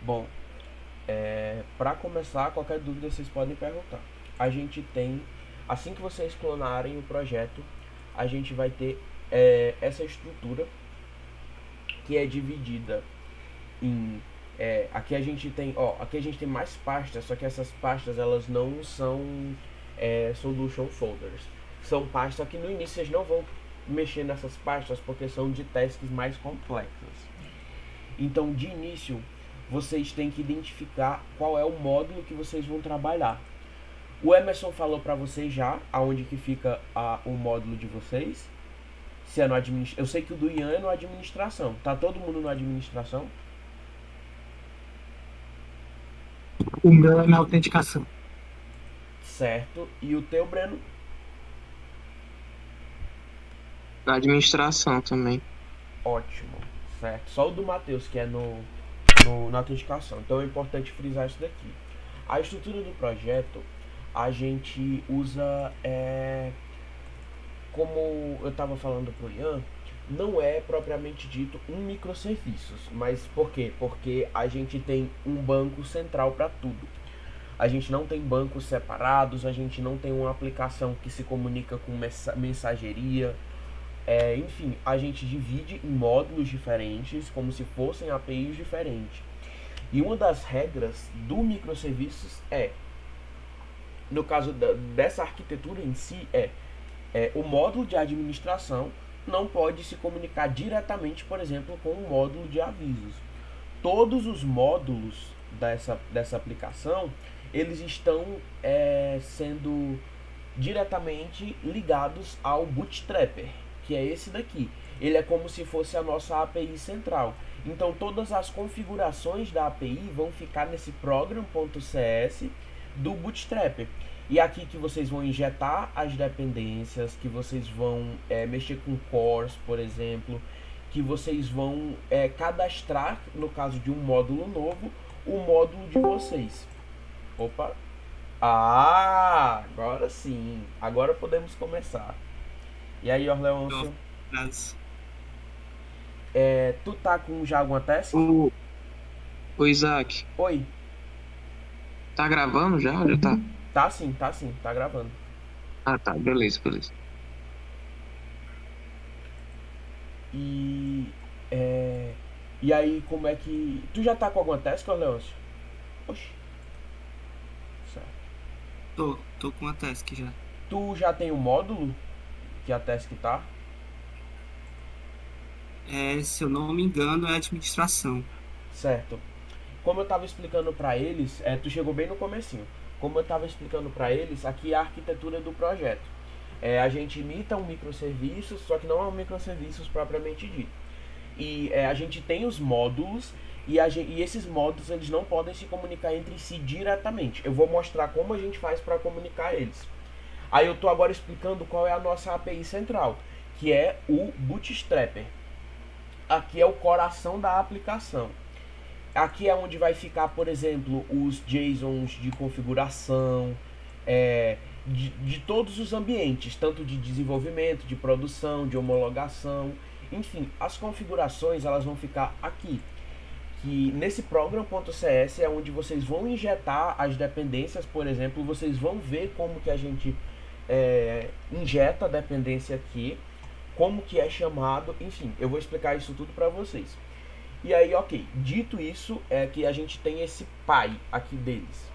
Bom, para começar, qualquer dúvida vocês podem perguntar. A gente tem, assim que vocês clonarem o projeto, a gente vai ter essa estrutura que é dividida em aqui a gente tem, aqui a gente tem mais pastas, só que essas pastas elas não são solution folders. São pastas que no início vocês não vão mexer nessas pastas porque são de tasks mais complexas. Então, de início, vocês têm que identificar qual é o módulo que vocês vão trabalhar. O Emerson falou para vocês já aonde que fica o módulo de vocês. Se é no eu sei que o do Ian é no administração. Tá todo mundo no administração? O meu é na autenticação. Certo. E o teu, Breno? Na administração também. Ótimo. Certo. Só o do Matheus que é na autenticação. Então é importante frisar isso daqui. A estrutura do projeto a gente usa como eu estava falando pro Ian, não é propriamente dito um microserviços. Mas por quê? Porque a gente tem um banco central para tudo. A gente não tem bancos separados, a gente não tem uma aplicação que se comunica com mensageria. Enfim, a gente divide em módulos diferentes, como se fossem APIs diferentes. E uma das regras do microserviços no caso dessa arquitetura em si, o módulo de administração não pode se comunicar diretamente, por exemplo, com o módulo de avisos. Todos os módulos dessa aplicação, eles estão sendo diretamente ligados ao Bootstrapper, que é esse daqui. Ele é como se fosse a nossa API central. Então todas as configurações da API vão ficar nesse program.cs do Bootstrapper. E aqui que vocês vão injetar as dependências, que vocês vão mexer com cores, por exemplo, que vocês vão cadastrar, no caso de um módulo novo, o módulo de vocês. Opa! Agora sim. Agora podemos começar. E aí, Orleôncio? Tu tá com já alguma task? O Isaac, Oi. tá gravando já? Já tá? Tá sim, tá gravando. Ah, tá. Beleza, beleza. E. E aí, como é que. Tu já tá com alguma task, Orleôncio? Oxi. Certo. Tô com a task já. Tu já tem o módulo que a task tá? Se eu não me engano, é administração. Certo. Como eu tava explicando pra eles, tu chegou bem no comecinho. Como eu tava explicando pra eles, aqui é a arquitetura do projeto. A gente imita um microserviço, só que não é um microserviço propriamente dito. E a gente tem os módulos e esses módulos eles não podem se comunicar entre si diretamente. Eu vou mostrar como a gente faz para comunicar eles. Aí eu tô agora explicando qual é a nossa API central, que é o Bootstrapper. Aqui é o coração da aplicação. Aqui é onde vai ficar, por exemplo, os JSONs de configuração, de todos os ambientes, tanto de desenvolvimento, de produção, de homologação, enfim, as configurações elas vão ficar aqui. Que nesse program.cs é onde vocês vão injetar as dependências, por exemplo, vocês vão ver como que a gente injeta a dependência aqui, como que é chamado, enfim, eu vou explicar isso tudo para vocês. E aí, ok, dito isso, é que a gente tem esse pai aqui deles.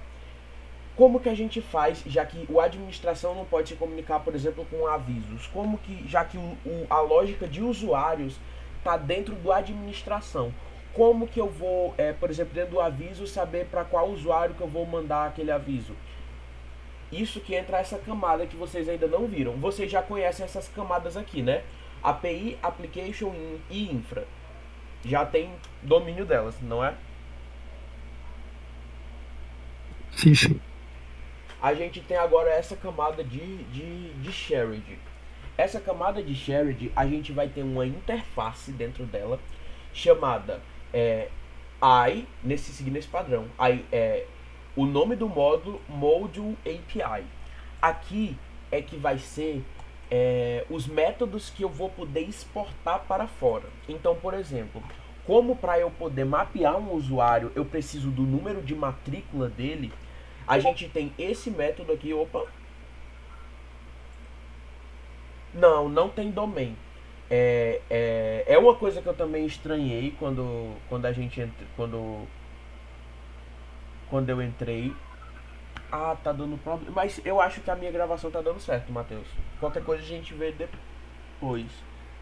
Como que a gente faz, já que o administração não pode se comunicar, por exemplo, com avisos? Como que, já que a lógica de usuários está dentro do administração, como que eu vou, por exemplo, dentro do aviso, saber para qual usuário que eu vou mandar aquele aviso? Isso que entra essa camada que vocês ainda não viram. Vocês já conhecem essas camadas aqui, né? API, Application e Infra. Já tem domínio delas, não é? Sim, sim. A gente tem agora essa camada de shared. Essa camada de shared, a gente vai ter uma interface dentro dela chamada seguindo esse padrão. O nome do módulo Module API. Aqui é que vai ser os métodos que eu vou poder exportar para fora. Então, por exemplo, como para eu poder mapear um usuário, eu preciso do número de matrícula dele, a gente tem esse método aqui, opa. Não tem domain. É uma coisa que eu também estranhei quando a gente quando eu entrei. Ah, tá dando problema. Mas eu acho que a minha gravação tá dando certo, Matheus. Qualquer coisa a gente vê depois.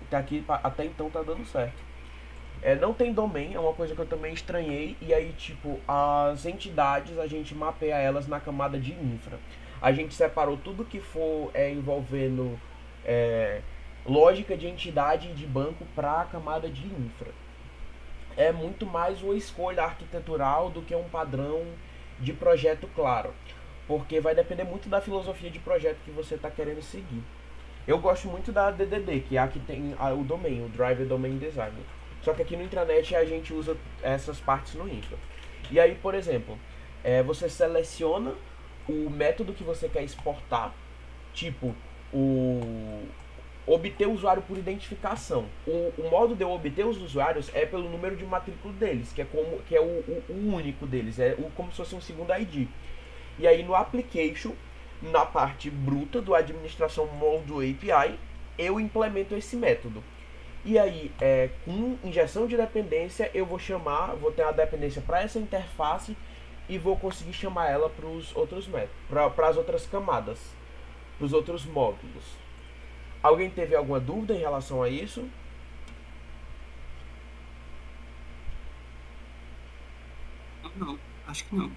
Tá aqui, até então tá dando certo. Não tem domain, é uma coisa que eu também estranhei. E aí, tipo, as entidades, a gente mapeia elas na camada de infra. A gente separou tudo que for envolvendo lógica de entidade e de banco para a camada de infra. É muito mais uma escolha arquitetural do que um padrão de projeto claro. Porque vai depender muito da filosofia de projeto que você está querendo seguir. Eu gosto muito da DDD, que é a que tem o domain, o Driver Domain Designer. Só que aqui no intranet a gente usa essas partes no infra. E aí, por exemplo, você seleciona o método que você quer exportar, tipo obter o usuário por identificação. O modo de eu obter os usuários é pelo número de matrícula deles, que é o único deles, como se fosse um segundo ID. E aí no application, na parte bruta do administração Module API, eu implemento esse método. E aí, com injeção de dependência, eu vou ter a dependência para essa interface e vou conseguir chamar ela para os outros métodos, para as outras camadas, para os outros módulos. Alguém teve alguma dúvida em relação a isso? Não, acho que não.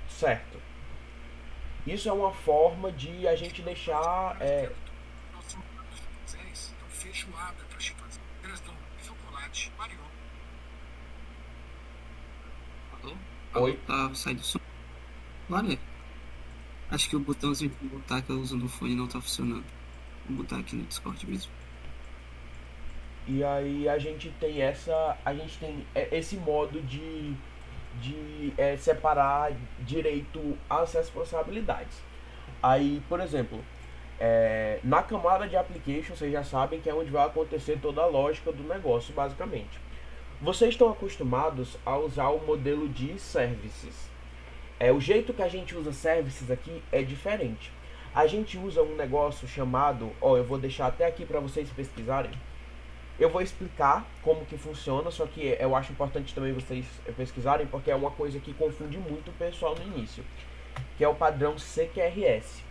Certo. Isso é uma forma de a gente deixar. Oi? Tá, sai do som. Olha, acho que o botãozinho de botar que eu uso no fone não tá funcionando. Vou botar aqui no Discord mesmo. E aí a gente tem esse modo de separar direito às responsabilidades. Aí, por exemplo, na camada de application, vocês já sabem que é onde vai acontecer toda a lógica do negócio, basicamente. Vocês estão acostumados a usar o modelo de services. O jeito que a gente usa services aqui é diferente. A gente usa um negócio chamado, eu vou deixar até aqui para vocês pesquisarem. Eu vou explicar como que funciona, só que eu acho importante também vocês pesquisarem, porque é uma coisa que confunde muito o pessoal no início, que é o padrão CQRS.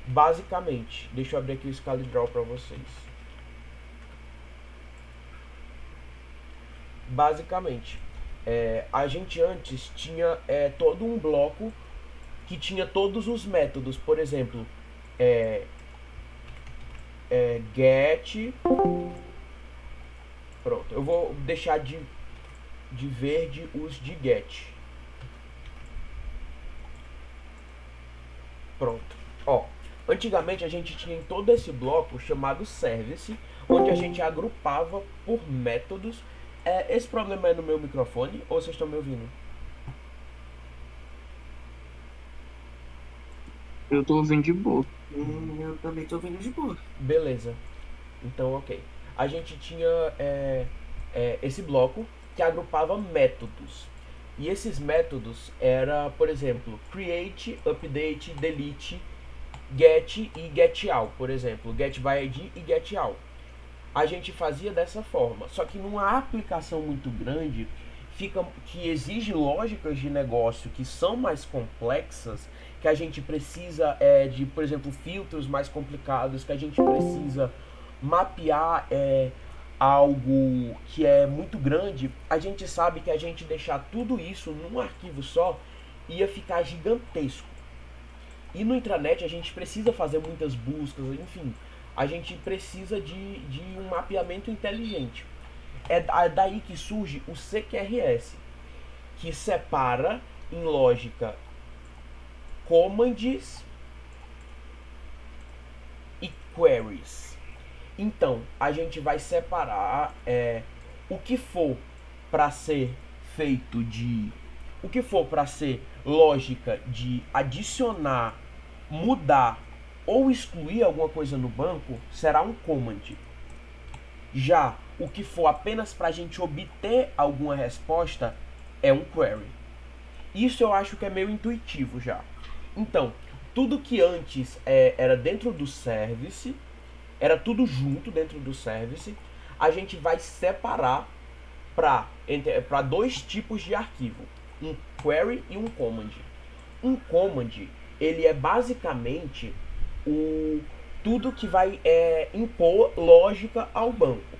Basicamente, deixa eu abrir aqui o ScaleDraw para vocês. Basicamente, a gente antes tinha todo um bloco que tinha todos os métodos, por exemplo, get. Pronto, eu vou deixar de verde os de get. Pronto. Antigamente a gente tinha em todo esse bloco chamado service, onde a gente agrupava por métodos. Esse problema é no meu microfone ou vocês estão me ouvindo? Eu tô ouvindo de boa. Eu também tô ouvindo de boa. Beleza. Então, ok. A gente tinha esse bloco que agrupava métodos. E esses métodos era, por exemplo, create, update, delete, get e getAll, por exemplo, getById e getAll. A gente fazia dessa forma, só que numa aplicação muito grande, que exige lógicas de negócio que são mais complexas, que a gente precisa de, por exemplo, filtros mais complicados, que a gente precisa mapear algo que é muito grande, a gente sabe que a gente deixar tudo isso num arquivo só ia ficar gigantesco. E no intranet a gente precisa fazer muitas buscas, enfim, a gente precisa de um mapeamento inteligente. É daí que surge o CQRS, que separa em lógica commands e queries. Então, a gente vai separar o que for para ser feito o que for para ser lógica de adicionar, mudar ou excluir alguma coisa no banco, será um command. Já o que for apenas para a gente obter alguma resposta é um query. Isso eu acho que é meio intuitivo já. Então, tudo que antes era dentro do service, era tudo junto dentro do service, a gente vai separar para dois tipos de arquivo, um query e um command. Um command, ele é basicamente tudo que vai impor lógica ao banco.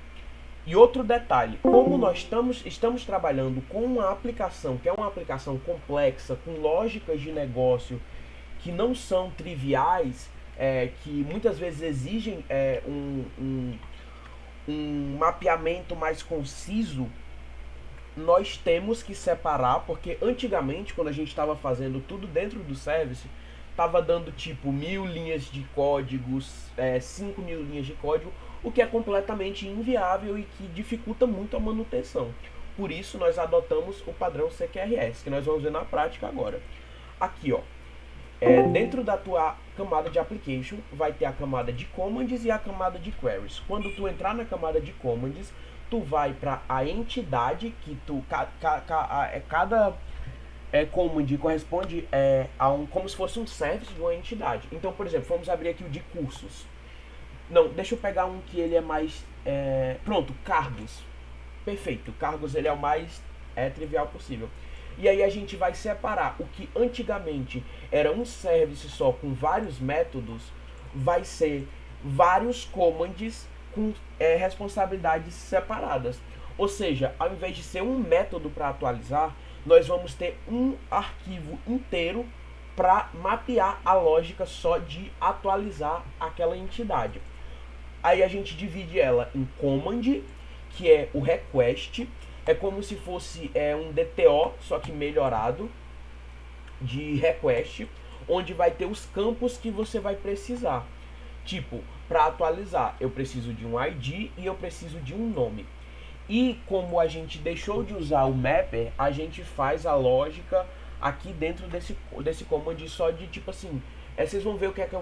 E outro detalhe, como nós estamos trabalhando com uma aplicação que é uma aplicação complexa, com lógicas de negócio que não são triviais, que muitas vezes exigem um mapeamento mais conciso, nós temos que separar, porque antigamente, quando a gente estava fazendo tudo dentro do service, estava dando tipo 1000 linhas de códigos, 5000 linhas de código, o que é completamente inviável e que dificulta muito a manutenção. Por isso nós adotamos o padrão CQRS, que nós vamos ver na prática agora. Aqui, ó, dentro da tua camada de application, vai ter a camada de commands e a camada de queries. Quando tu entrar na camada de commands, tu vai para a entidade que cada command corresponde como se fosse um service de uma entidade. Então, por exemplo, vamos abrir aqui o de cursos. Não, deixa eu pegar um que ele é mais... pronto, cargos. Perfeito, cargos ele é o mais trivial possível. E aí a gente vai separar o que antigamente era um service só com vários métodos, vai ser vários commands com responsabilidades separadas. Ou seja, ao invés de ser um método para atualizar, nós vamos ter um arquivo inteiro para mapear a lógica só de atualizar aquela entidade. Aí a gente divide ela em command, que é o request, é como se fosse um DTO, só que melhorado, de request, onde vai ter os campos que você vai precisar. Tipo, para atualizar, eu preciso de um ID e eu preciso de um nome. E como a gente deixou de usar o mapper, a gente faz a lógica aqui dentro desse command só de tipo assim, vocês vão ver o que é que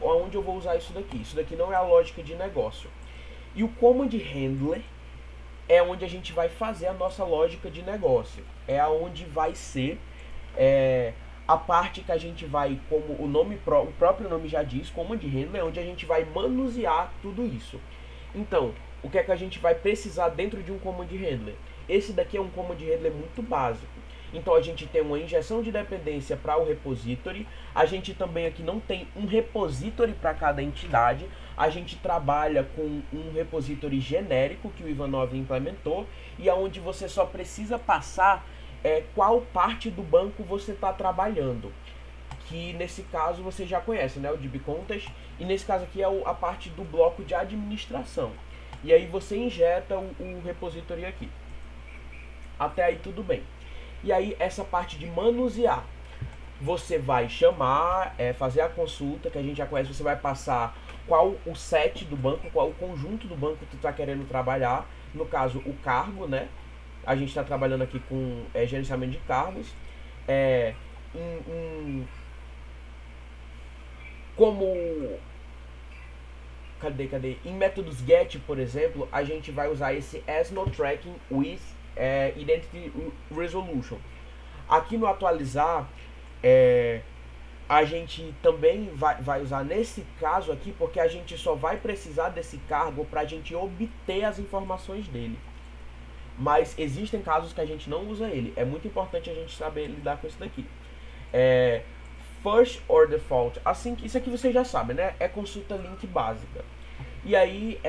onde eu vou usar isso daqui. Isso daqui não é a lógica de negócio. E o command handler é onde a gente vai fazer a nossa lógica de negócio. É aonde vai ser a parte que a gente vai, como o próprio nome já diz, command handler, é onde a gente vai manusear tudo isso. Então, o que é que a gente vai precisar dentro de um command handler? Esse daqui é um command handler muito básico. Então a gente tem uma injeção de dependência para o repository. A gente também aqui não tem um repository para cada entidade. A gente trabalha com um repository genérico que o Ivanov implementou e aonde você só precisa passar qual parte do banco você está trabalhando. Que nesse caso você já conhece, né? O DB-Context. E nesse caso aqui é a parte do bloco de administração. E aí você injeta o repository aqui. Até aí tudo bem. E aí essa parte de manusear, você vai chamar, fazer a consulta, que a gente já conhece, você vai passar qual o set do banco, qual o conjunto do banco que tu está querendo trabalhar, no caso o cargo, né? A gente está trabalhando aqui com gerenciamento de cargos. Como... Cadê? Em métodos get, por exemplo, a gente vai usar esse as no tracking with Identity Resolution. Aqui no atualizar, a gente também vai usar nesse caso aqui, porque a gente só vai precisar desse cargo para a gente obter as informações dele. Mas existem casos que a gente não usa ele. É muito importante a gente saber lidar com isso daqui. First or default, assim que isso aqui você já sabe, né? É consulta link básica. E aí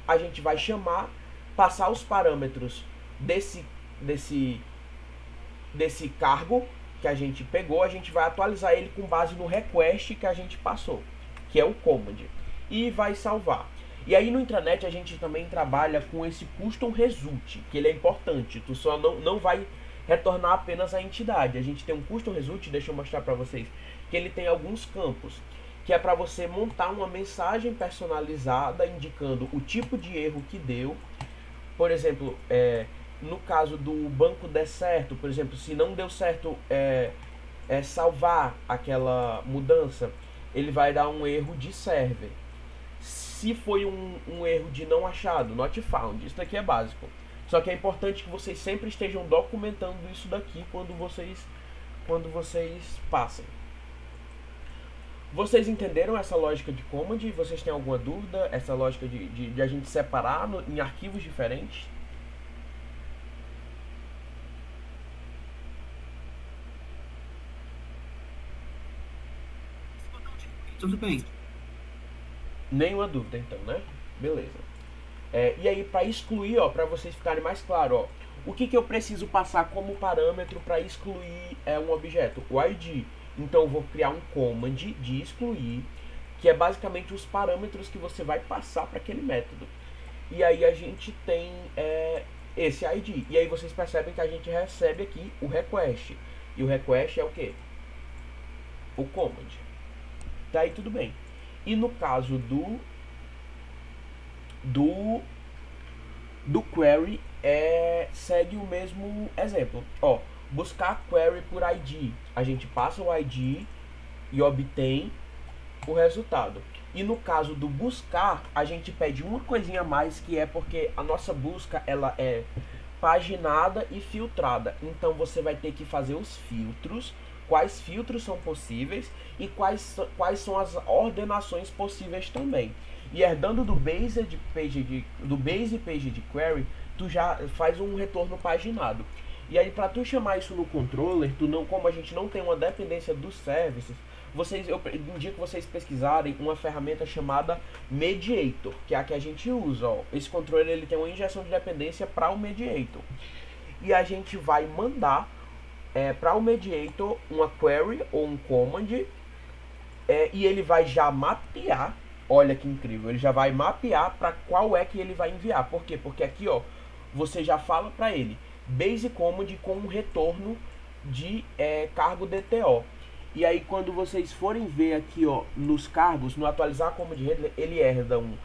a gente vai chamar, passar os parâmetros desse cargo que a gente pegou, a gente vai atualizar ele com base no request que a gente passou, que é o command, e vai salvar. E aí no intranet a gente também trabalha com esse custom result, que ele é importante, tu só não vai retornar apenas a entidade. A gente tem um custom result, deixa eu mostrar para vocês, que ele tem alguns campos, que é para você montar uma mensagem personalizada indicando o tipo de erro que deu. Por exemplo, no caso do banco der certo, por exemplo, se não deu certo salvar aquela mudança, ele vai dar um erro de server. se foi um erro de não achado, not found. Isso daqui é básico. Só que é importante que vocês sempre estejam documentando isso daqui quando vocês passem. Vocês entenderam essa lógica de command? Vocês têm alguma dúvida? Essa lógica de a gente separar em arquivos diferentes? Tudo bem. Nenhuma dúvida, então, né? Beleza. E aí, para excluir, ó, para vocês ficarem mais claros, ó, o que eu preciso passar como parâmetro para excluir um objeto? O ID. Então, eu vou criar um command de excluir, que é basicamente os parâmetros que você vai passar para aquele método. E aí a gente tem esse ID. E aí vocês percebem que a gente recebe aqui o request. E o request é o quê? O command. Daí tudo bem. E no caso do query, segue o mesmo exemplo. Ó, buscar query por ID. A gente passa o ID e obtém o resultado. E no caso do buscar, a gente pede uma coisinha a mais, que é porque a nossa busca ela é paginada e filtrada. Então você vai ter que fazer os filtros, quais filtros são possíveis e quais são as ordenações possíveis também. E herdando do base page de query, tu já faz um retorno paginado. E aí para tu chamar isso no controller, como a gente não tem uma dependência dos services, eu indico que vocês pesquisarem uma ferramenta chamada Mediator, que é a que a gente usa. Ó. Esse controller ele tem uma injeção de dependência para o Mediator. E a gente vai mandar para o Mediator uma query ou um command, e ele vai já mapear. Olha que incrível, ele já vai mapear para qual é que ele vai enviar. Por quê? Porque aqui, ó, você já fala para ele base command com um retorno de cargo DTO. E aí quando vocês forem ver aqui, ó, nos cargos, no atualizar command handler, ele herda um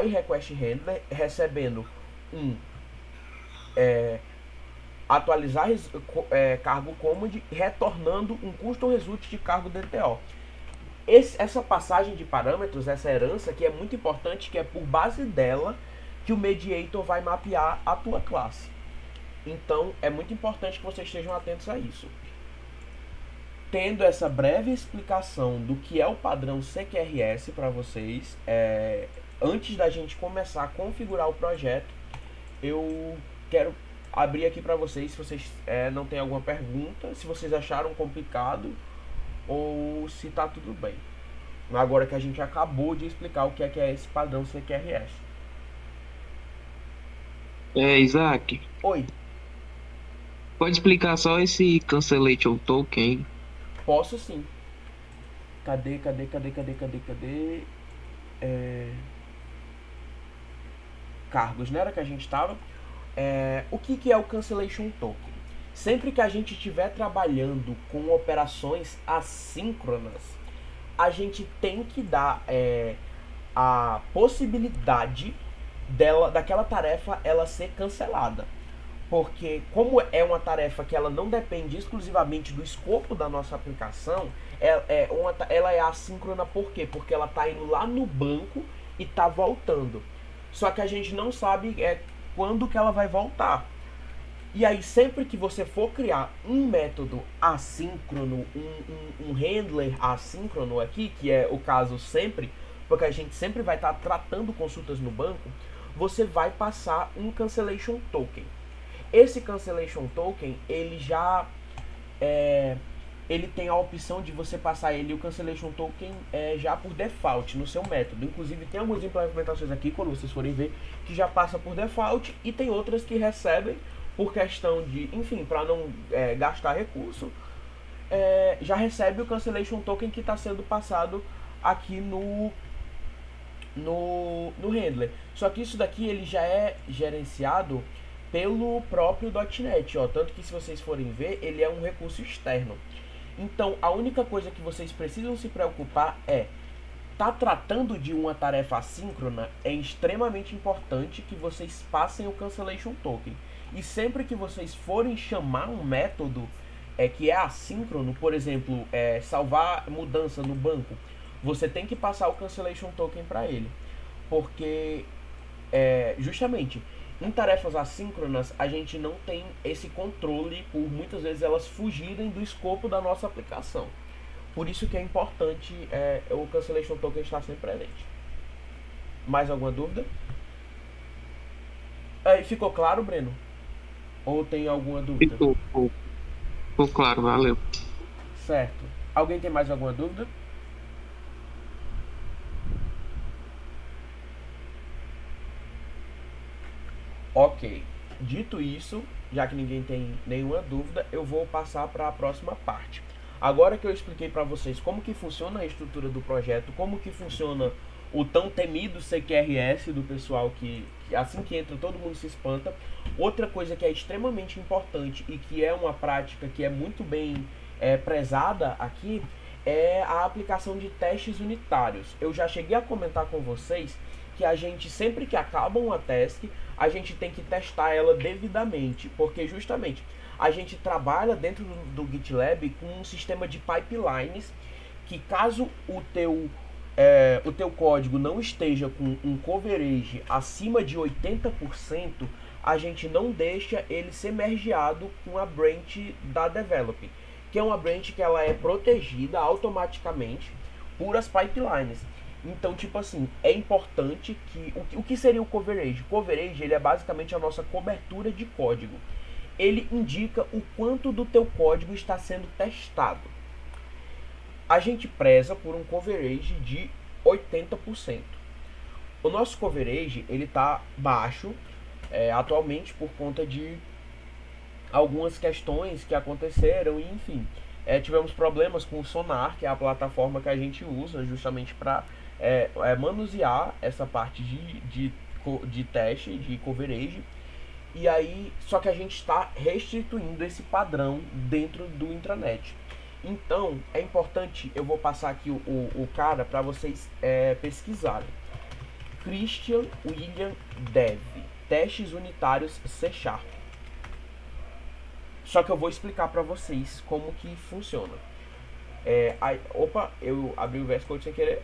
iRequestHandler recebendo um atualizar cargo command, retornando um custom result de cargo DTO. Essa passagem de parâmetros, essa herança que é muito importante, que é por base dela que o Mediator vai mapear a tua classe. Então é muito importante que vocês estejam atentos a isso. Tendo essa breve explicação do que é o padrão CQRS para vocês, antes da gente começar a configurar o projeto, eu quero abrir aqui para vocês, se vocês não têm alguma pergunta, se vocês acharam complicado ou se tá tudo bem. Agora que a gente acabou de explicar o que é esse padrão CQRS. Isaac, Oi, pode explicar só esse cancellation token? posso sim. Cadê? Cargos, não era que a gente estava? O que é o cancellation token? Sempre que a gente estiver trabalhando com operações assíncronas, a gente tem que dar a possibilidade daquela tarefa ela ser cancelada. Porque como é uma tarefa que ela não depende exclusivamente do escopo da nossa aplicação, ela é assíncrona por quê? Porque ela está indo lá no banco e está voltando. Só que a gente não sabe quando que ela vai voltar. E aí sempre que você for criar um método assíncrono, um handler assíncrono aqui, que é o caso sempre, porque a gente sempre vai estar tratando consultas no banco, você vai passar um cancellation token. Esse cancellation token, ele já ele tem a opção de você passar o cancellation token já por default no seu método. Inclusive tem algumas implementações aqui, quando vocês forem ver, que já passa por default, e tem outras que recebem por questão de, enfim, para não gastar recurso, já recebe o cancellation token que está sendo passado aqui no handler. Só que isso daqui ele já é gerenciado pelo próprio .NET, ó, tanto que se vocês forem ver, ele é um recurso externo. Então, a única coisa que vocês precisam se preocupar tá tratando de uma tarefa assíncrona, é extremamente importante que vocês passem o cancellation token. E sempre que vocês forem chamar um método que é assíncrono, por exemplo, salvar mudança no banco, você tem que passar o cancellation token para ele. porque justamente em tarefas assíncronas a gente não tem esse controle por muitas vezes elas fugirem do escopo da nossa aplicação. Por isso que é importante o cancellation token estar sempre presente. Mais alguma dúvida? Ficou claro, Breno? Ou tem alguma dúvida? Ficou claro, valeu. Certo. Alguém tem mais alguma dúvida? Ok. Dito isso, já que ninguém tem nenhuma dúvida, eu vou passar para a próxima parte. Agora que eu expliquei para vocês como que funciona a estrutura do projeto, como que funciona o tão temido CQRS do pessoal que assim que entra todo mundo se espanta. Outra coisa que é extremamente importante e que é uma prática que é muito bem prezada aqui é a aplicação de testes unitários. Eu já cheguei a comentar com vocês que a gente, sempre que acaba uma task, a gente tem que testar ela devidamente, porque justamente a gente trabalha dentro do GitLab com um sistema de pipelines que caso o teu código não esteja com um coverage acima de 80%, a gente não deixa ele ser mergeado com a branch da develop, que é uma branch que ela é protegida automaticamente por as pipelines. Então, tipo assim, é importante que... O que seria o coverage? Coverage, ele é basicamente a nossa cobertura de código. Ele indica o quanto do teu código está sendo testado. A gente preza por um coverage de 80%. O nosso coverage, ele está baixo atualmente por conta de algumas questões que aconteceram e, enfim... tivemos problemas com o Sonar, que é a plataforma que a gente usa justamente para manusear essa parte de teste, de coverage. E aí, só que a gente está restituindo esse padrão dentro do intranet. Então, é importante, eu vou passar aqui o cara para vocês pesquisarem. Christian William Dev, testes unitários C#. Só que eu vou explicar para vocês como que funciona. Opa, eu abri o VS Code sem querer.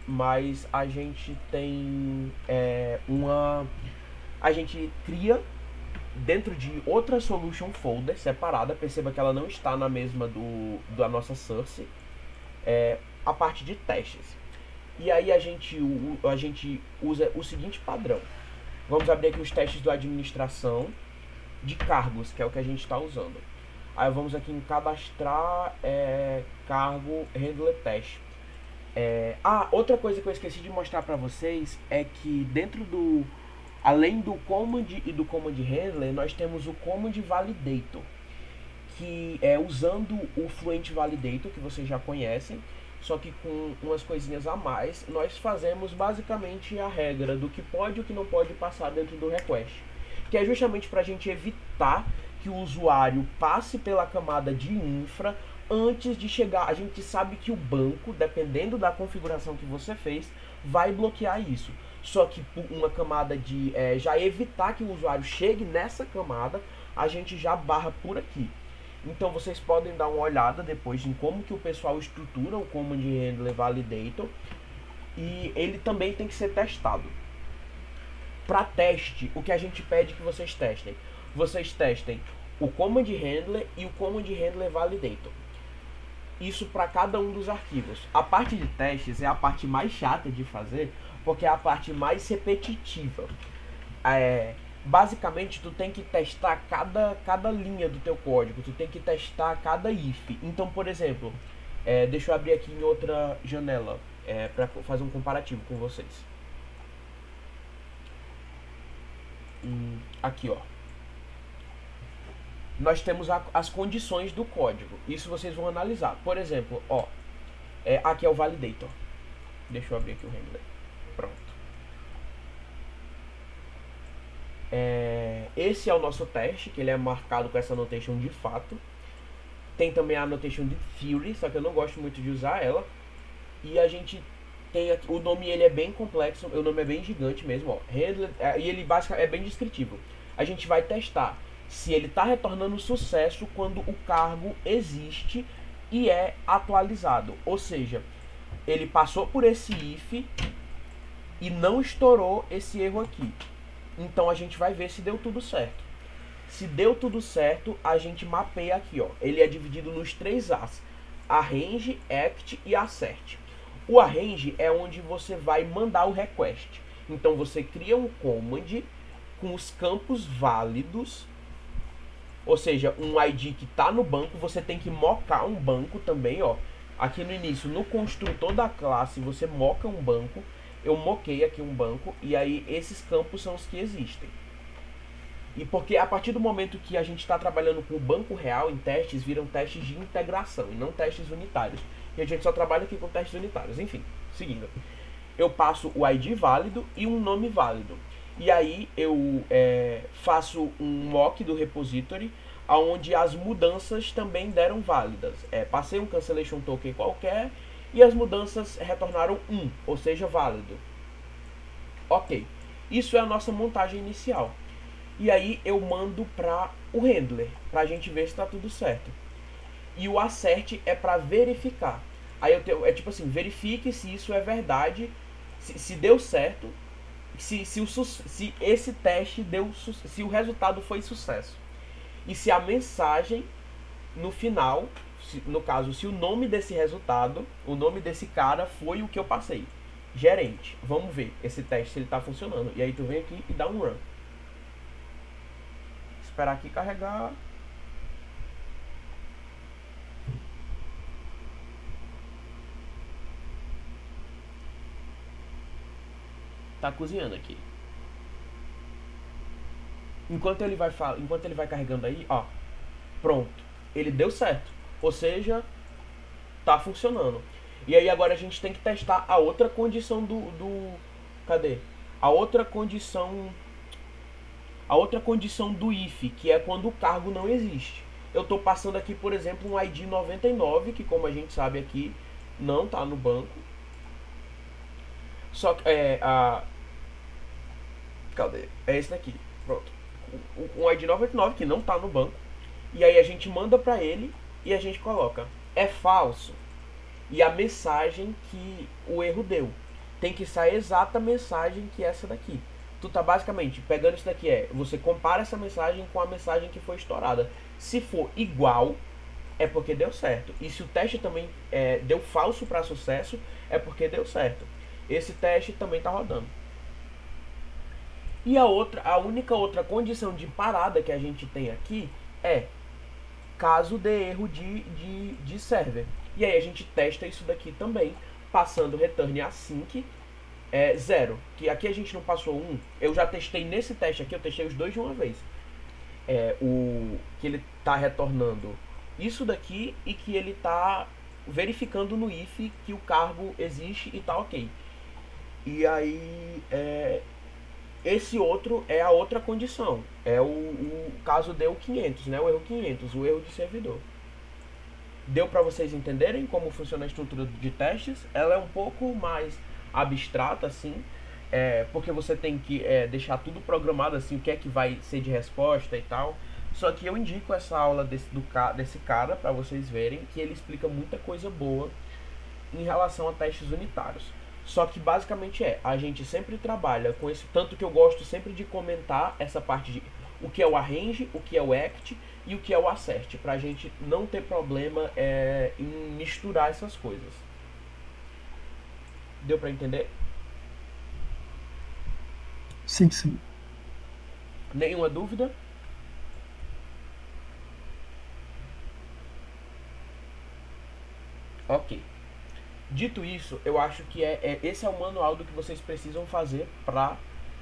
Mas a gente tem a gente cria dentro de outra solution folder separada. Perceba que ela não está na mesma da nossa source. A parte de testes. E aí a gente usa o seguinte padrão. Vamos abrir aqui os testes do administração de cargos, que é o que a gente está usando. Aí vamos aqui em cadastrar cargo handler test. Outra coisa que eu esqueci de mostrar para vocês é que dentro além do command e do command handler, nós temos o command validator, que é usando o Fluent Validator, que vocês já conhecem, só que com umas coisinhas a mais, nós fazemos basicamente a regra do que pode e o que não pode passar dentro do request, que é justamente para a gente evitar que o usuário passe pela camada de infra antes de chegar. A gente sabe que o banco, dependendo da configuração que você fez, vai bloquear isso. Só que por uma camada de já evitar que o usuário chegue nessa camada, a gente já barra por aqui. Então vocês podem dar uma olhada depois em como que o pessoal estrutura o Command Handler Validator. E ele também tem que ser testado. Para teste, o que a gente pede que vocês testem? Vocês testem o Command Handler e o Command Handler Validator. Isso para cada um dos arquivos. A parte de testes é a parte mais chata de fazer, porque é a parte mais repetitiva. Basicamente, tu tem que testar cada linha do teu código, tu tem que testar cada if. Então, por exemplo, deixa eu abrir aqui em outra janela para fazer um comparativo com vocês. Aqui, ó. Nós temos as condições do código. Isso vocês vão analisar. Por exemplo, ó, aqui é o validator. Deixa eu abrir aqui o handler. Pronto. Esse é o nosso teste, que ele é marcado com essa annotation de fato. Tem também a annotation de theory, só que eu não gosto muito de usar ela. E a gente tem aqui, o nome ele é bem complexo, o nome é bem gigante mesmo, ó. Handler, e ele basicamente é bem descritivo. A gente vai testar se ele está retornando sucesso quando o cargo existe e é atualizado. Ou seja, ele passou por esse if e não estourou esse erro aqui. Então a gente vai ver se deu tudo certo. Se deu tudo certo, a gente mapeia aqui, ó. Ele é dividido nos 3 As: arrange, act e assert. O arrange é onde você vai mandar o request. Então você cria um command com os campos válidos, ou seja, um ID que está no banco. Você tem que mocar um banco também, ó. Aqui no início, no construtor da classe, você moca um banco. Eu moquei aqui um banco, e aí esses campos são os que existem. E porque a partir do momento que a gente está trabalhando com o banco real em testes, viram testes de integração e não testes unitários. E a gente só trabalha aqui com testes unitários. Enfim, seguindo. Eu passo o ID válido e um nome válido. E aí eu faço um mock do repository, onde as mudanças também deram válidas. Passei um cancellation token qualquer e as mudanças retornaram 1, ou seja, válido. Ok. Isso é a nossa montagem inicial. E aí eu mando para o handler, para a gente ver se está tudo certo. E o assert é para verificar. Aí eu tenho, tipo assim, verifique se isso é verdade, se deu certo, se esse teste deu, se o resultado foi sucesso. E se a mensagem no final, no caso, se o nome desse resultado, o nome desse cara foi o que eu passei. Gerente, vamos ver esse teste se ele está funcionando. E aí tu vem aqui e dá um run. Esperar aqui carregar. Tá cozinhando aqui. Enquanto ele vai carregando aí, ó, pronto, ele deu certo. Ou seja, tá funcionando. E aí agora a gente tem que testar a outra condição cadê? A outra condição do if, que é quando o cargo não existe. Eu estou passando aqui, por exemplo, um ID 99, que como a gente sabe aqui, não está no banco. Só que cadê? É esse daqui. Pronto. Um ID 99 que não está no banco. E aí a gente manda para ele e a gente coloca é falso. E a mensagem que o erro deu. Tem que sair exata a mensagem que é essa daqui. Tu tá basicamente pegando isso daqui, você compara essa mensagem com a mensagem que foi estourada. Se for igual, é porque deu certo. E se o teste também deu falso para sucesso, é porque deu certo. Esse teste também tá rodando. E a única outra condição de parada que a gente tem aqui é caso dê erro de server. E aí a gente testa isso daqui também, passando return async 0, que aqui a gente não passou 1. Eu já testei nesse teste aqui, eu testei os dois de uma vez. Que ele tá retornando isso daqui e que ele tá verificando no if que o cargo existe e tá ok. E aí esse outro é a outra condição, o caso deu 500, né? O erro 500, o erro de servidor. Deu para vocês entenderem como funciona a estrutura de testes? Ela é um pouco mais abstrata, assim, porque você tem que deixar tudo programado, assim, o que é que vai ser de resposta e tal. Só que eu indico essa aula desse cara para vocês verem, que ele explica muita coisa boa em relação a testes unitários. Só que basicamente a gente sempre trabalha com esse, tanto que eu gosto sempre de comentar essa parte de o que é o arrange, o que é o act e o que é o assert, pra gente não ter problema em misturar essas coisas. Deu pra entender? Sim, sim. Nenhuma dúvida? Ok. Dito isso, eu acho que esse é o manual do que vocês precisam fazer para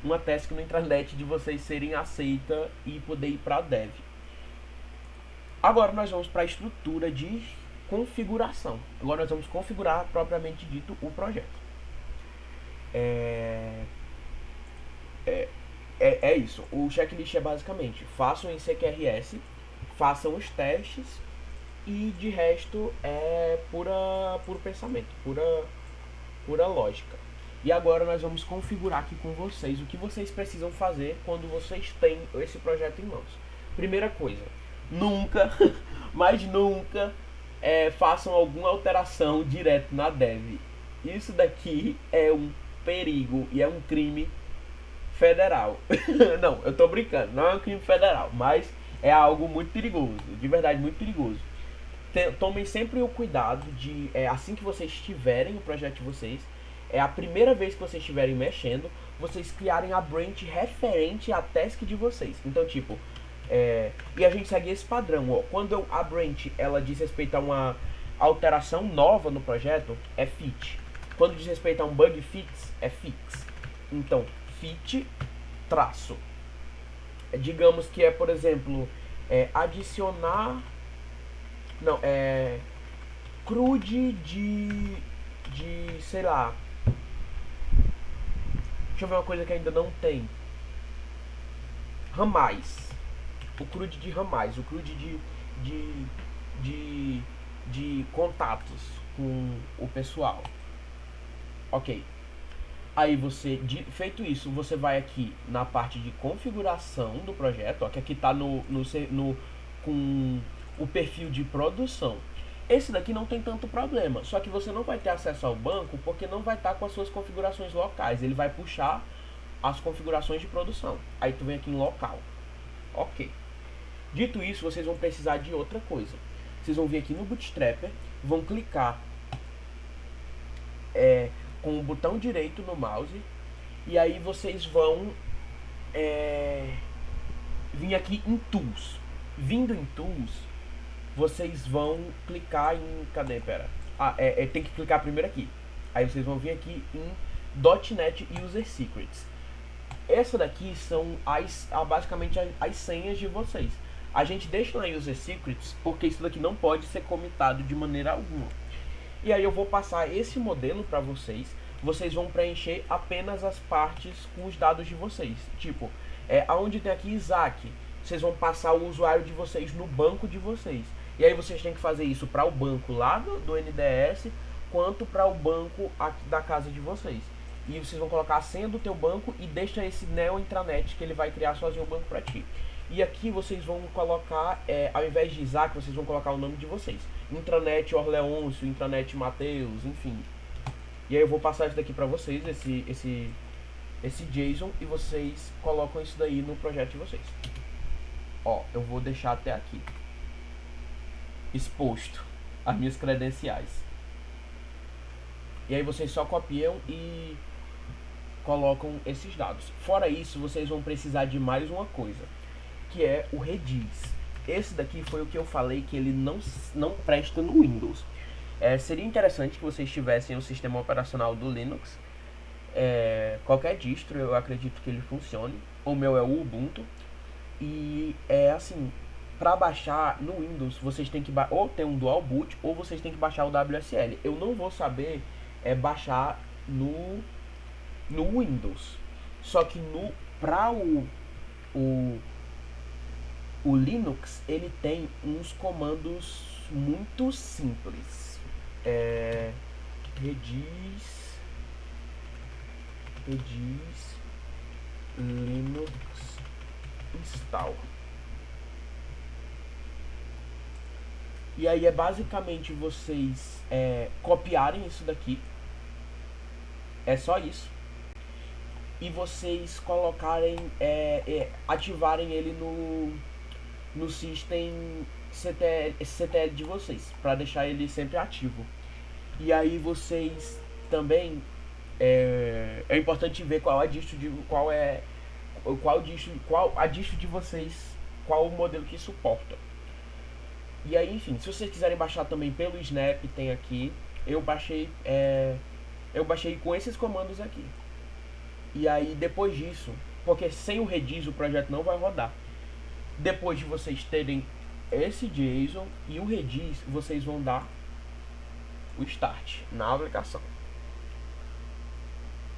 uma task no intranet de vocês serem aceita e poder ir para dev. Agora nós vamos para a estrutura de configuração. Agora nós vamos configurar propriamente dito o projeto. É isso. O checklist é basicamente: façam em CQRS, façam os testes e de resto é puro pensamento, pura lógica. E agora nós vamos configurar aqui com vocês o que vocês precisam fazer quando vocês têm esse projeto em mãos. Primeira coisa, nunca, mas nunca façam alguma alteração direto na dev. Isso daqui é um perigo e é um crime federal. Não, eu tô brincando, não é um crime federal, mas é algo muito perigoso, de verdade muito perigoso. Tomem sempre o cuidado de, assim que vocês tiverem o projeto de vocês, a primeira vez que vocês estiverem mexendo, vocês criarem a branch referente à task de vocês. Então, tipo, e a gente segue esse padrão, ó. Quando a branch ela diz respeito a uma alteração nova no projeto, é fit. Quando diz respeito a um bug fix, é fix. Então, fit traço. Digamos que é, por exemplo, adicionar. Não, crude de. Sei lá. Deixa eu ver uma coisa que ainda não tem. Ramais. O crude de ramais. O crude de contatos com o pessoal. Ok. Aí você, feito isso, você vai aqui na parte de configuração do projeto, ó, que aqui está com o perfil de produção. Esse daqui não tem tanto problema, só que você não vai ter acesso ao banco porque não vai estar com as suas configurações locais. Ele vai puxar as configurações de produção. Aí tu vem aqui em local. Ok. Dito isso, vocês vão precisar de outra coisa. Vocês vão vir aqui no Bootstrapper, vão clicar com o botão direito no mouse, e aí vocês vão vir aqui em Tools. Vindo em Tools, vocês vão clicar em... Cadê? Pera. Tem que clicar primeiro aqui. Aí vocês vão vir aqui em .NET User Secrets. Essa daqui são basicamente as senhas de vocês. A gente deixa na User Secrets porque isso daqui não pode ser comitado de maneira alguma. E aí eu vou passar esse modelo para vocês. Vocês vão preencher apenas as partes com os dados de vocês. Tipo, aonde tem aqui Isaac, vocês vão passar o usuário de vocês no banco de vocês. E aí vocês têm que fazer isso para o banco lá do NDS, quanto para o banco aqui da casa de vocês. E vocês vão colocar a senha do teu banco e deixa esse Neo Intranet que ele vai criar sozinho o banco para ti. E aqui vocês vão colocar, ao invés de Isaac, vocês vão colocar o nome de vocês. Intranet Orleôncio, Intranet Mateus, enfim. E aí eu vou passar isso daqui para vocês, esse JSON, e vocês colocam isso daí no projeto de vocês. Ó, eu vou deixar até aqui exposto as minhas credenciais. E aí vocês só copiam e colocam esses dados. Fora isso, vocês vão precisar de mais uma coisa, que é o Redis. Esse daqui foi o que eu falei que ele não presta no Windows. Seria interessante que vocês tivessem o sistema operacional do Linux. Qualquer distro, eu acredito que ele funcione. O meu é o Ubuntu. E assim, para baixar no Windows, vocês têm que ou ter um dual boot, ou vocês têm que baixar o WSL. Eu não vou saber baixar no Windows. Só que para o Linux, ele tem uns comandos muito simples. Redis Linux install. E aí é basicamente vocês copiarem isso daqui. É só isso. E vocês colocarem, ativarem ele no system CTL de vocês, para deixar ele sempre ativo. E aí vocês também é importante ver qual a distro de vocês, qual o modelo que suporta. E aí, enfim, se vocês quiserem baixar também pelo Snap, tem aqui. Eu baixei com esses comandos aqui. E aí depois disso, porque sem o Redis o projeto não vai rodar. Depois de vocês terem esse JSON e o Redis, vocês vão dar o Start na aplicação.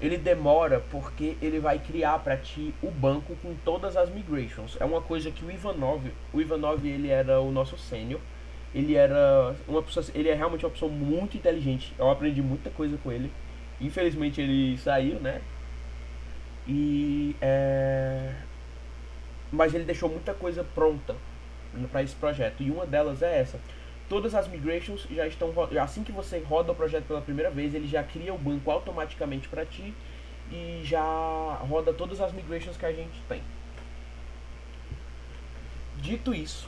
Ele demora porque ele vai criar para ti o banco com todas as migrations. É uma coisa que o Ivanov ele era o nosso sênior. Ele era ele é realmente uma pessoa muito inteligente. Eu aprendi muita coisa com ele. Infelizmente ele saiu, né? Mas ele deixou muita coisa pronta para esse projeto. E uma delas é essa. Todas as migrations já estão... Assim que você roda o projeto pela primeira vez, ele já cria o banco automaticamente para ti. e já roda todas as migrations que a gente tem. Dito isso,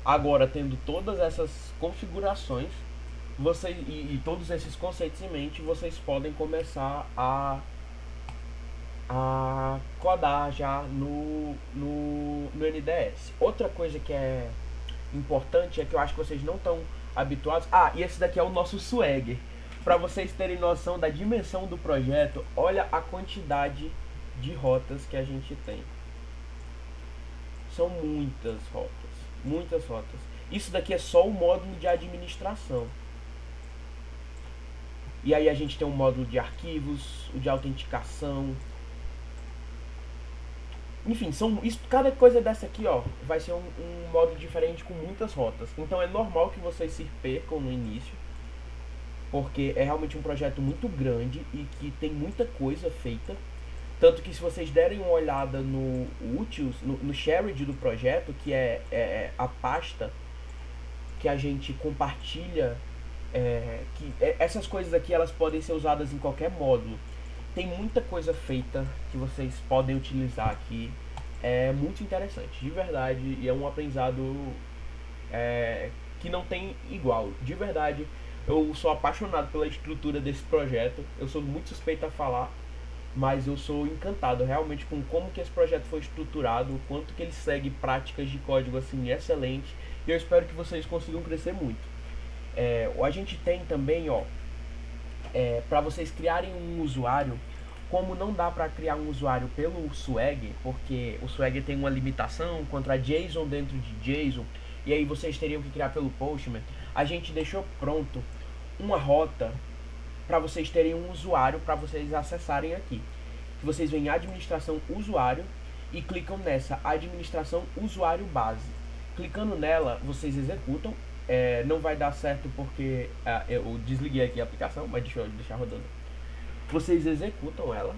agora tendo todas essas configurações, e todos esses conceitos em mente, vocês podem começar a codar já no NDS. Outra coisa que é importante é que eu acho que vocês não estão habituados. E esse daqui é o nosso Swagger. Para vocês terem noção da dimensão do projeto, olha a quantidade de rotas que a gente tem. São muitas rotas, muitas rotas. Isso daqui é só o módulo de administração. E aí a gente tem um módulo de arquivos, o de autenticação. Enfim, cada coisa dessa aqui, ó, vai ser um módulo diferente com muitas rotas. Então é normal que vocês se percam no início, porque é realmente um projeto muito grande e que tem muita coisa feita. Tanto que se vocês derem uma olhada no utils, no shared do projeto, que é a pasta que a gente compartilha, essas coisas aqui elas podem ser usadas em qualquer módulo. Tem muita coisa feita que vocês podem utilizar aqui. É muito interessante, de verdade, e é um aprendizado que não tem igual. De verdade, eu sou apaixonado pela estrutura desse projeto. Eu sou muito suspeito a falar, mas eu sou encantado realmente com como que esse projeto foi estruturado, o quanto que ele segue práticas de código assim excelente, e eu espero que vocês consigam crescer muito. A gente tem também, para vocês criarem um usuário, como não dá para criar um usuário pelo Swagger, porque o Swagger tem uma limitação contra JSON dentro de JSON, e aí vocês teriam que criar pelo Postman, a gente deixou pronto uma rota para vocês terem um usuário para vocês acessarem aqui. Vocês vêm em administração usuário e clicam nessa administração usuário base. Clicando nela, vocês executam. Não vai dar certo porque eu desliguei aqui a aplicação, mas deixa eu deixar rodando. Vocês executam ela.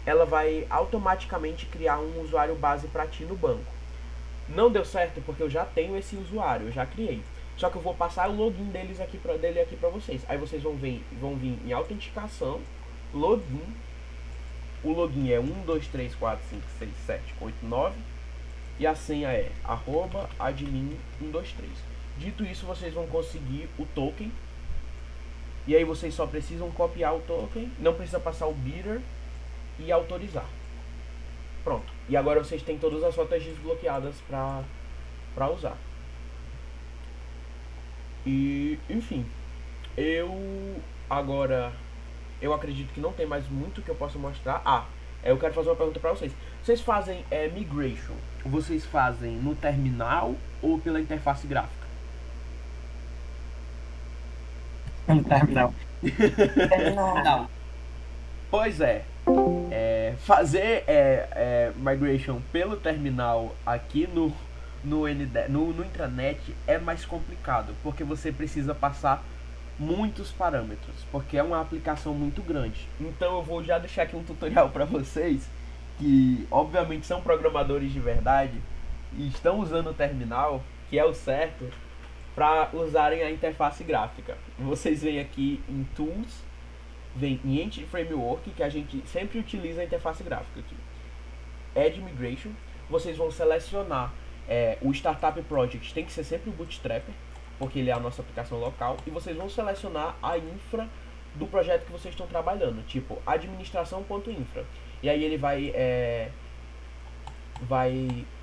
Ela vai automaticamente criar um usuário base para ti no banco. Não deu certo porque eu já tenho esse usuário, eu já criei. Só que eu vou passar o login dele aqui para vocês. Aí vocês vão vir em autenticação, login. O login é 1, 2, 3, 4, 5, 6, 7, 8, 9. E a senha é @admin123. Dito isso, vocês vão conseguir o token. E aí vocês só precisam copiar o token. Não precisa passar o bidder e autorizar. Pronto. E agora vocês têm todas as rotas desbloqueadas para usar. E, enfim, eu acredito que não tem mais muito que eu possa mostrar. Eu quero fazer uma pergunta para vocês. Vocês fazem migration? Vocês fazem no terminal ou pela interface gráfica? No terminal. Não. Pois fazer migration pelo terminal aqui no intranet é mais complicado, porque você precisa passar muitos parâmetros, porque é uma aplicação muito grande. Então eu vou já deixar aqui um tutorial para vocês que obviamente são programadores de verdade e estão usando o terminal, que é o certo, para usarem a interface gráfica. Vocês vêm aqui em Tools, vem em Entity Framework, que a gente sempre utiliza a interface gráfica aqui. Add Migration, vocês vão selecionar o Startup Project, tem que ser sempre o Bootstrapper, porque ele é a nossa aplicação local, e vocês vão selecionar a infra do projeto que vocês estão trabalhando, tipo administração.infra. E aí ele vai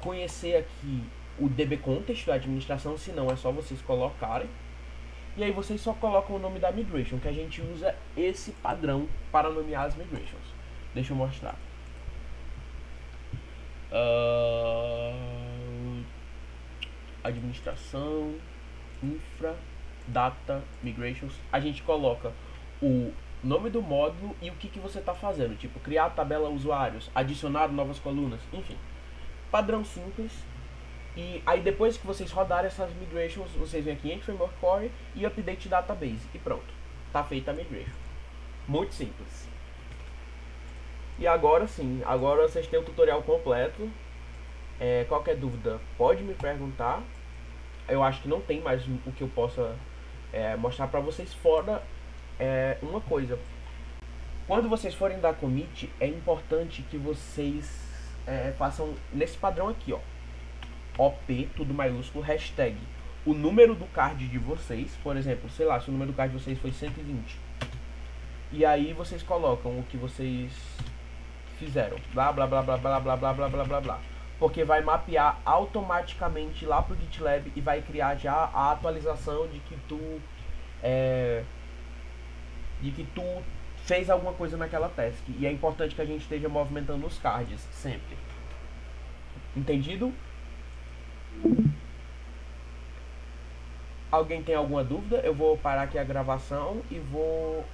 conhecer aqui o DB Context da administração, se não é só vocês colocarem. E aí vocês só colocam o nome da migration, que a gente usa esse padrão para nomear as migrations. Deixa eu mostrar. Administração, infra, data, migrations. A gente coloca o nome do módulo e o que você está fazendo. Tipo, criar tabela usuários, adicionar novas colunas, enfim. Padrão simples. E aí depois que vocês rodarem essas migrations, vocês vêm aqui em Framework Core e Update Database. E pronto, tá feita a migration. Muito simples. E agora sim, agora vocês têm o tutorial completo. Qualquer dúvida pode me perguntar. Eu acho que não tem mais o que eu possa mostrar pra vocês, fora uma coisa. Quando vocês forem dar commit, é importante que vocês façam nesse padrão aqui, ó. OP, tudo maiúsculo, hashtag. O número do card de vocês, por exemplo, sei lá, se o número do card de vocês foi 120. E aí vocês colocam o que vocês fizeram. Blá, blá, blá, blá, blá, blá, blá, blá, blá, blá, blá. Porque vai mapear automaticamente lá pro GitLab e vai criar já a atualização de que tu fez alguma coisa naquela task. E é importante que a gente esteja movimentando os cards sempre. Entendido? Alguém tem alguma dúvida? Eu vou parar aqui a gravação e vou